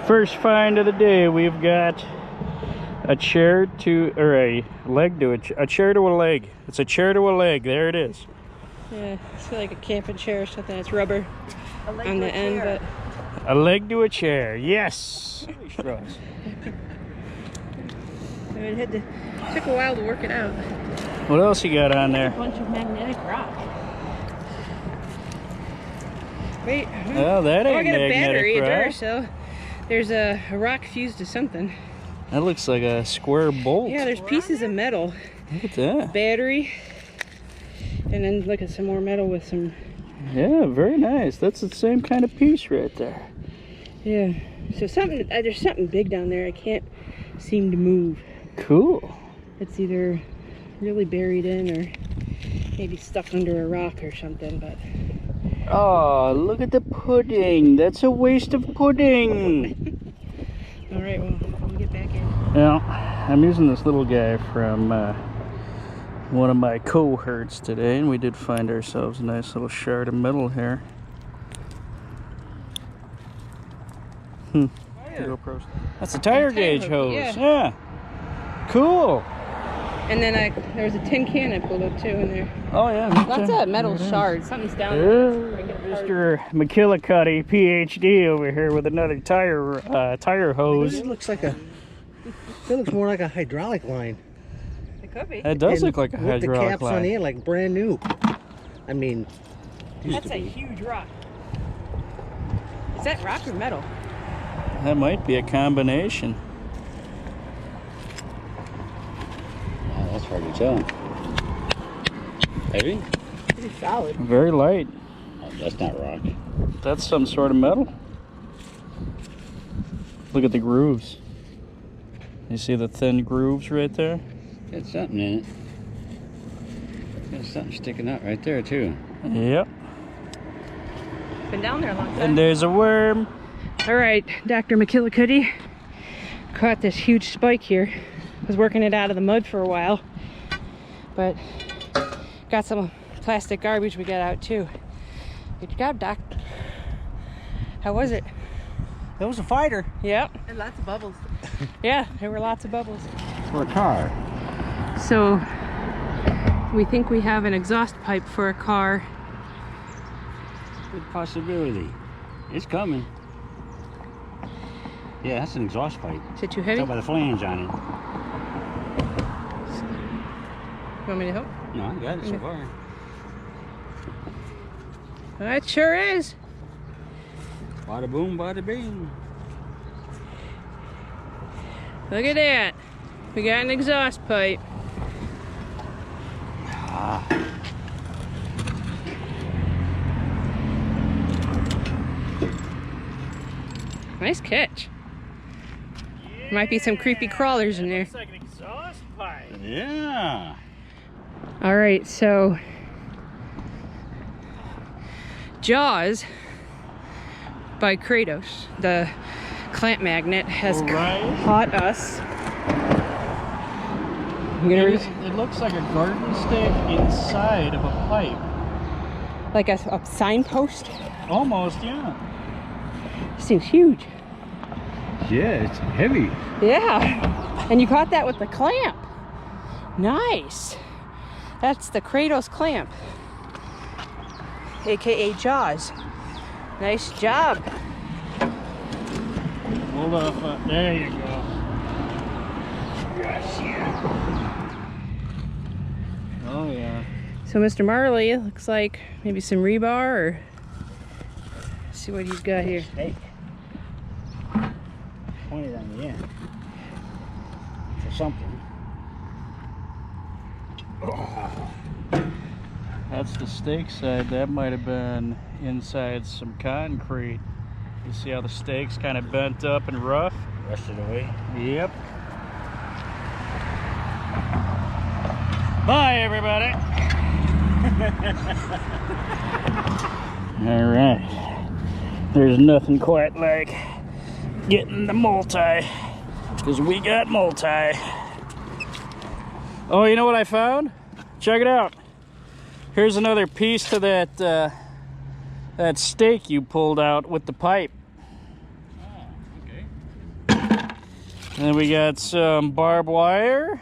First find of the day, we've got a chair to, or a leg to a chair to a leg. It's a chair to a leg. There it is. Yeah, it's like a camping chair or something. It's rubber on the end, but a leg to a chair. Yes. it took a while to work it out. What else you got on there? A bunch of magnetic rock. Wait. Oh, that ain't I got a battery, rock. a Duracell. There's a rock fused to something. That looks like a square bolt. Yeah, there's pieces of metal. Look at that. Battery. And then look at some more metal with some... Yeah, very nice. That's the same kind of piece right there. Yeah. So something, there's something big down there. I can't seem to move. Cool. It's either really buried in or maybe stuck under a rock or something, but... Oh, look at the pudding. That's a waste of pudding. All right, well, let me get back in. Yeah, I'm using this little guy from one of my cohorts today, and we did find ourselves a nice little shard of metal here. That's a tire gauge hose. Yeah. Cool. And then there was a tin can I pulled up too in there. Oh yeah. Lots of metal shards. Something's down there. Mr. McKillicuddy, PhD, over here with another tire hose. It looks like a. It looks more like a hydraulic line. It could be. It does look like a hydraulic line. With the caps on the end, like brand new. I mean. That's a huge rock. Is that rock or metal? That might be a combination. That's hard to tell. Heavy? Pretty solid. Very light. Oh, that's not rock. That's some sort of metal. Look at the grooves. You see the thin grooves right there? Got something in it. Got something sticking out right there too. Yep. Been down there a long time. And there's a worm. All right, Dr. McKillicuddy caught this huge spike here. Was working it out of the mud for a while, but got some plastic garbage we got out too. Good job, Doc. How was it? That was a fighter. Yep. And lots of bubbles. Yeah, there were lots of bubbles. For a car. So we think we have an exhaust pipe for a car. Good possibility. It's coming. Yeah, that's an exhaust pipe. Is it too heavy? Tell by the flange on it. You want me to help? No, I got it so far. It sure is. Bada boom, bada bing. Look at that. We got an exhaust pipe. Nice catch. Might be some creepy crawlers in there. Looks like an exhaust pipe. Yeah. All right, so Jaws by Kratos, the clamp magnet, has caught us. It looks like a garden stake inside of a pipe. Like a signpost? Almost, yeah. This thing's huge. Yeah, it's heavy. Yeah, and you caught that with the clamp. Nice. That's the Kratos clamp, aka Jaws. Nice job. Hold off. There you go. Oh yeah. So Mr. Marley, it looks like maybe some rebar, or let's see what he's got here. Steak. Pointed on the end. For something. That's the stake side. That might have been inside some concrete. You see how the stake's kind of bent up and rough? Rusted away. Yep. Bye, everybody. All right. There's nothing quite like getting the multi, because we got multi. Oh, you know what I found? Check it out. Here's another piece to that stake you pulled out with the pipe. Oh, okay. Then we got some barbed wire.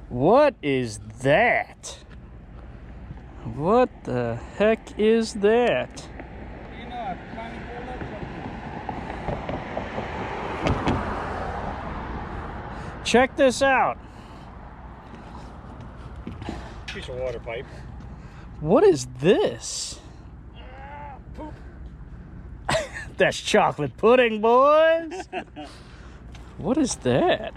What is that? What the heck is that? Check this out. Piece of water pipe. What is this? Poop. That's chocolate pudding, boys. What is that?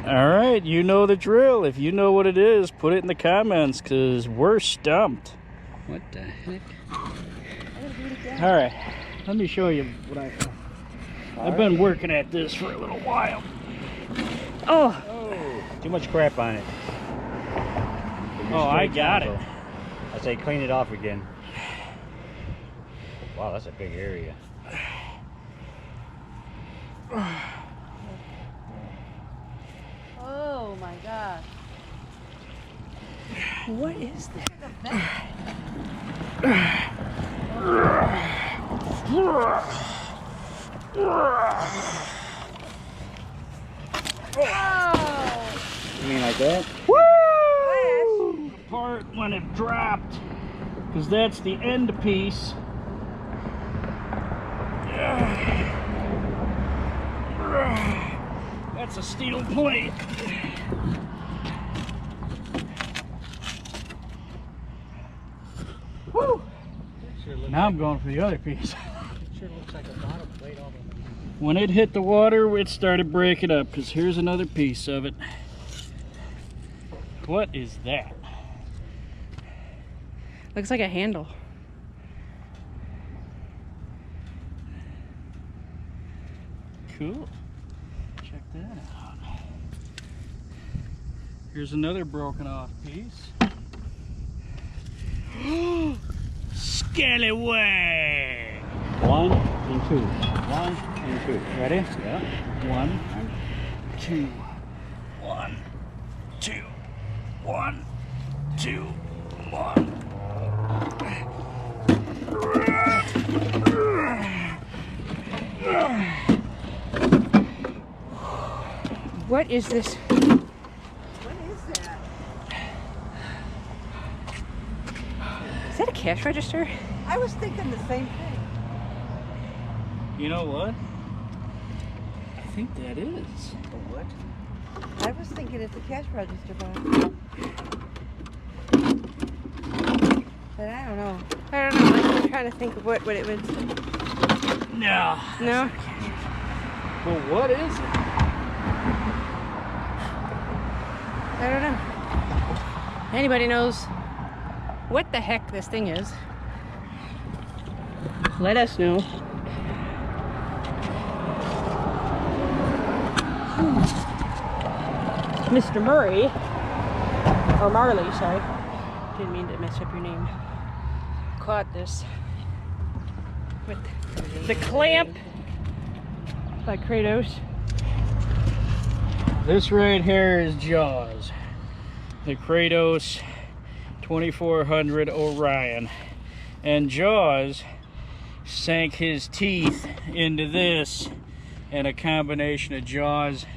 All right, you know the drill. If you know what it is, put it in the comments, because we're stumped. What the heck? All right, let me show you what I found. I've been working at this for a little while. Oh, Too much crap on it. Oh, I got it. I say clean it off again. Wow, that's a big area. oh my God. What is that? You mean like that? Woo! The part when it dropped, because that's the end piece. That's a steel plate. Woo! Now I'm going for the other piece. Sure looks like a bottom plate all the way. When it hit the water, it started breaking up, because here's another piece of it. What is that? Looks like a handle. Cool. Check that out. Here's another broken off piece. Scallywag! 1 and 2. 1 and 2. Ready? Yeah. 1, 2, 1, 2, 1, 2, 1. What is this? What is that? Is that a cash register? I was thinking the same thing. You know what? I think that is. What? I was thinking it's a cash register box. But I don't know. I don't know. I'm trying to think of what it was. No. No? Well, what is it? I don't know. Anybody knows what the heck this thing is? Let us know. Mr. Murray, or Marley, sorry. Didn't mean to mess up your name. Caught this with the clamp by Kratos. This right here is Jaws. The Kratos 2400 Orion. And Jaws sank his teeth into this, and a combination of Jaws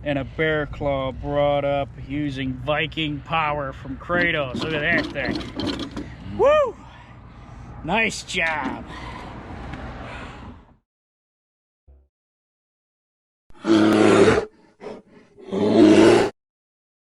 and a bear claw brought up using Viking power from Kratos. Look at that thing. Woo! Nice job.